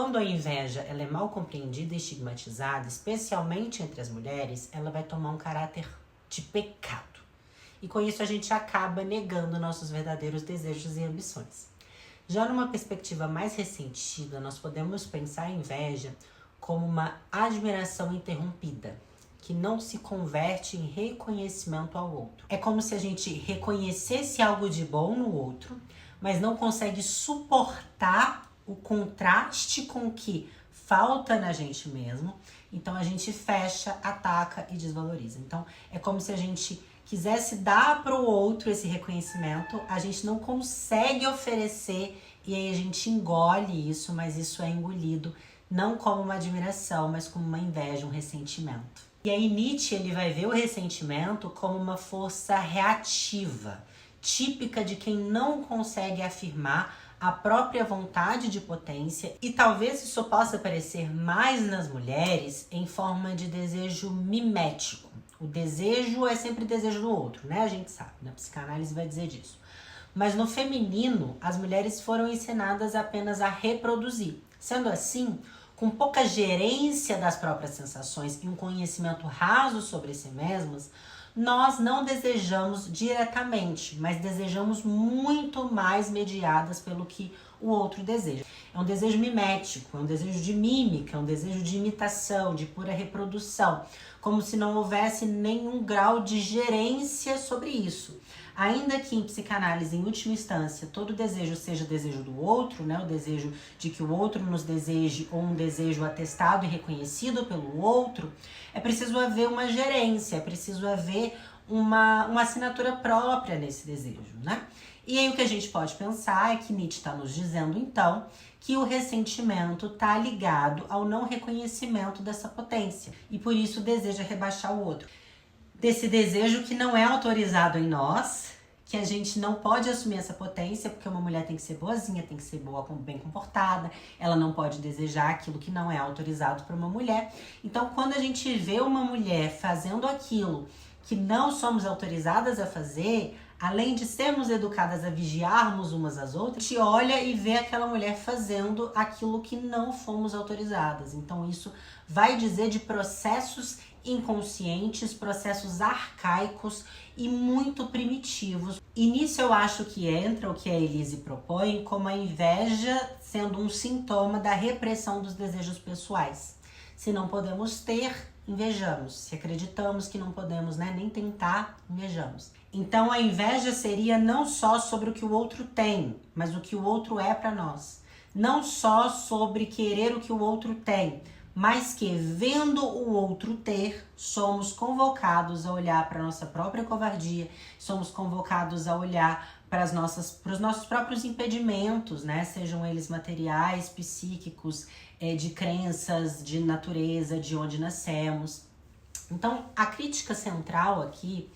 quando a inveja ela é mal compreendida e estigmatizada, especialmente entre as mulheres, ela vai tomar um caráter de pecado. E com isso a gente acaba negando nossos verdadeiros desejos e ambições. Já numa perspectiva mais ressentida, nós podemos pensar a inveja como uma admiração interrompida, que não se converte em reconhecimento ao outro. É como se a gente reconhecesse algo de bom no outro, mas não consegue suportar o contraste com o que falta na gente mesmo. Então a gente fecha, ataca e desvaloriza. Então é como se a gente quisesse dar para o outro esse reconhecimento, a gente não consegue oferecer e aí a gente engole isso, mas isso é engolido não como uma admiração, mas como uma inveja, um ressentimento. E aí Nietzsche ele vai ver o ressentimento como uma força reativa, típica de quem não consegue afirmar a própria vontade de potência, e talvez isso possa aparecer mais nas mulheres em forma de desejo mimético. O desejo é sempre desejo do outro, né? A gente sabe, na psicanálise vai dizer disso. Mas no feminino, as mulheres foram ensinadas apenas a reproduzir. Sendo assim, com pouca gerência das próprias sensações e um conhecimento raso sobre si mesmas, nós não desejamos diretamente, mas desejamos muito mais mediadas pelo que o outro deseja. É um desejo mimético, é um desejo de mímica, é um desejo de imitação, de pura reprodução, como se não houvesse nenhum grau de gerência sobre isso. Ainda que em psicanálise, em última instância, todo desejo seja desejo do outro, né? O desejo de que o outro nos deseje ou um desejo atestado e reconhecido pelo outro, é preciso haver uma gerência, é preciso haver uma assinatura própria nesse desejo, né? E aí o que a gente pode pensar é que Nietzsche está nos dizendo, então, que o ressentimento está ligado ao não reconhecimento dessa potência e por isso deseja rebaixar o outro. Desse desejo que não é autorizado em nós, que a gente não pode assumir essa potência, porque uma mulher tem que ser boazinha, tem que ser boa, bem comportada, ela não pode desejar aquilo que não é autorizado para uma mulher. Então, quando a gente vê uma mulher fazendo aquilo que não somos autorizadas a fazer, além de sermos educadas a vigiarmos umas às outras, a gente olha e vê aquela mulher fazendo aquilo que não fomos autorizadas. Então, isso vai dizer de processos inconscientes, processos arcaicos e muito primitivos. E nisso eu acho que entra o que a Elise propõe como a inveja sendo um sintoma da repressão dos desejos pessoais. Se não podemos ter, invejamos. Se acreditamos que não podemos, nem tentar, invejamos. Então a inveja seria não só sobre o que o outro tem, mas o que o outro é para nós. Não só sobre querer o que o outro tem, mas que, vendo o outro ter, somos convocados a olhar para a nossa própria covardia, somos convocados a olhar para os nossos próprios impedimentos, sejam eles materiais, psíquicos, de crenças, de natureza, de onde nascemos. Então, a crítica central aqui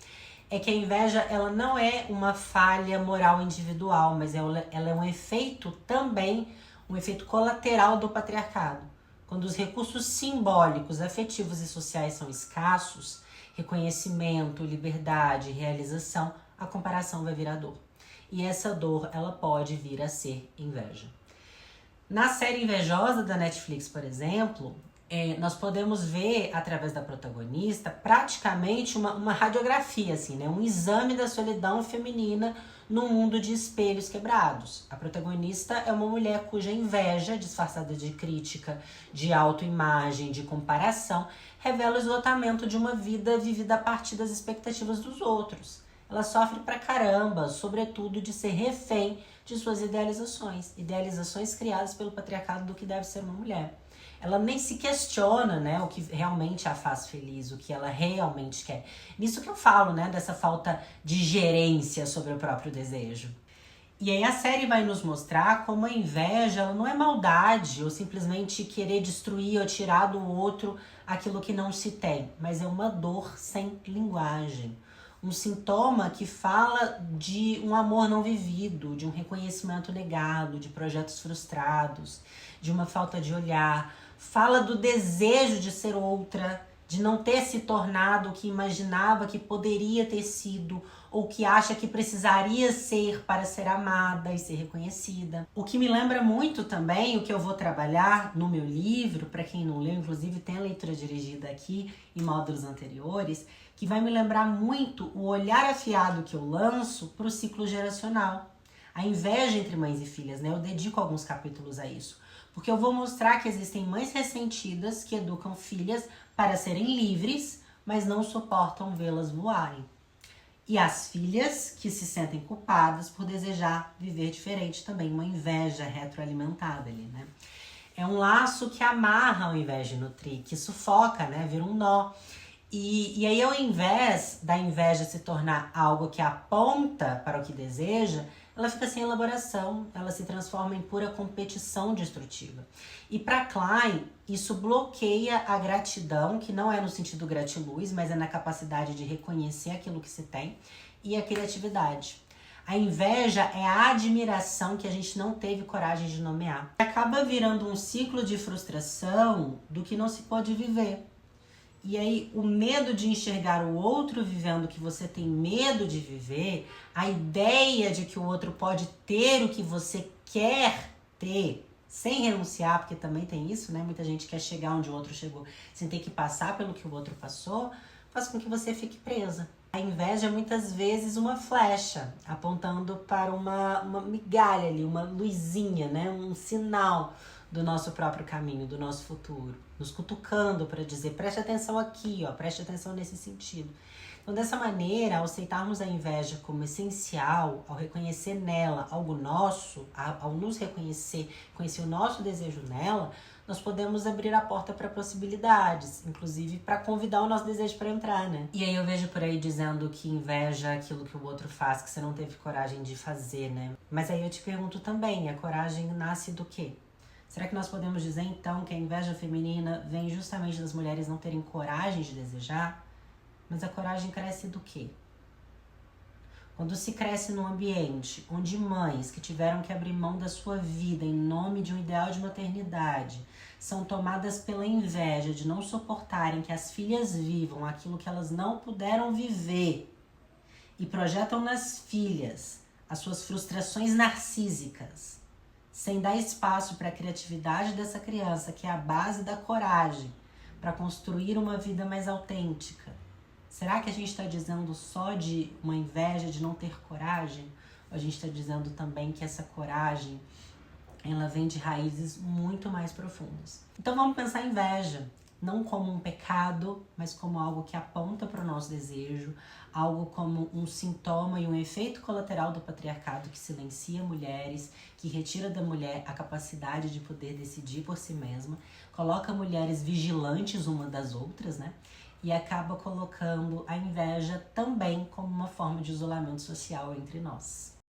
é que a inveja ela não é uma falha moral individual, mas ela é um efeito também, um efeito colateral do patriarcado. Quando os recursos simbólicos, afetivos e sociais são escassos, reconhecimento, liberdade, realização, a comparação vai virar dor. E essa dor, ela pode vir a ser inveja. Na série Invejosa da Netflix, por exemplo, nós podemos ver, através da protagonista, praticamente uma radiografia, assim, um exame da solidão feminina num mundo de espelhos quebrados. A protagonista é uma mulher cuja inveja, disfarçada de crítica, de autoimagem, de comparação, revela o esgotamento de uma vida vivida a partir das expectativas dos outros. Ela sofre pra caramba, sobretudo de ser refém de suas idealizações criadas pelo patriarcado do que deve ser uma mulher. Ela nem se questiona, o que realmente a faz feliz, o que ela realmente quer. Nisso que eu falo, dessa falta de gerência sobre o próprio desejo. E aí a série vai nos mostrar como a inveja ela não é maldade ou simplesmente querer destruir ou tirar do outro aquilo que não se tem, mas é uma dor sem linguagem. Um sintoma que fala de um amor não vivido, de um reconhecimento negado, de projetos frustrados, de uma falta de olhar. Fala do desejo de ser outra, de não ter se tornado o que imaginava que poderia ter sido ou que acha que precisaria ser para ser amada e ser reconhecida. O que me lembra muito também, o que eu vou trabalhar no meu livro, para quem não leu, inclusive tem a leitura dirigida aqui em módulos anteriores, que vai me lembrar muito o olhar afiado que eu lanço para o ciclo geracional. A inveja entre mães e filhas, né? Eu dedico alguns capítulos a isso. Porque eu vou mostrar que existem mães ressentidas que educam filhas para serem livres, mas não suportam vê-las voarem. E as filhas que se sentem culpadas por desejar viver diferente também, uma inveja retroalimentada ali, né? É um laço que amarra ao invés de nutrir, que sufoca, né? Vira um nó. E aí, ao invés da inveja se tornar algo que aponta para o que deseja, ela fica sem elaboração, ela se transforma em pura competição destrutiva. E para Klein, isso bloqueia a gratidão, que não é no sentido gratiluz, mas é na capacidade de reconhecer aquilo que se tem, e a criatividade. A inveja é a admiração que a gente não teve coragem de nomear. Acaba virando um ciclo de frustração do que não se pode viver. E aí, o medo de enxergar o outro vivendo o que você tem medo de viver, a ideia de que o outro pode ter o que você quer ter, sem renunciar, porque também tem isso, né? Muita gente quer chegar onde o outro chegou sem ter que passar pelo que o outro passou, faz com que você fique presa. A inveja é muitas vezes uma flecha, apontando para uma migalha ali, uma luzinha, né? Um sinal do nosso próprio caminho, do nosso futuro, nos cutucando para dizer, preste atenção aqui, ó, preste atenção nesse sentido. Então, dessa maneira, ao aceitarmos a inveja como essencial, ao reconhecer nela algo nosso, ao nos reconhecer, conhecer o nosso desejo nela, nós podemos abrir a porta para possibilidades, inclusive para convidar o nosso desejo para entrar, né? E aí eu vejo por aí dizendo que inveja é aquilo que o outro faz, que você não teve coragem de fazer, né? Mas aí eu te pergunto também, a coragem nasce do quê? Será que nós podemos dizer, então, que a inveja feminina vem justamente das mulheres não terem coragem de desejar? Mas a coragem cresce do quê? Quando se cresce num ambiente onde mães que tiveram que abrir mão da sua vida em nome de um ideal de maternidade são tomadas pela inveja de não suportarem que as filhas vivam aquilo que elas não puderam viver e projetam nas filhas as suas frustrações narcísicas, sem dar espaço para a criatividade dessa criança, que é a base da coragem, para construir uma vida mais autêntica. Será que a gente está dizendo só de uma inveja de não ter coragem? Ou a gente está dizendo também que essa coragem, ela vem de raízes muito mais profundas? Então vamos pensar em inveja, não como um pecado, mas como algo que aponta para o nosso desejo, algo como um sintoma e um efeito colateral do patriarcado que silencia mulheres, que retira da mulher a capacidade de poder decidir por si mesma, coloca mulheres vigilantes uma das outras, né? E acaba colocando a inveja também como uma forma de isolamento social entre nós.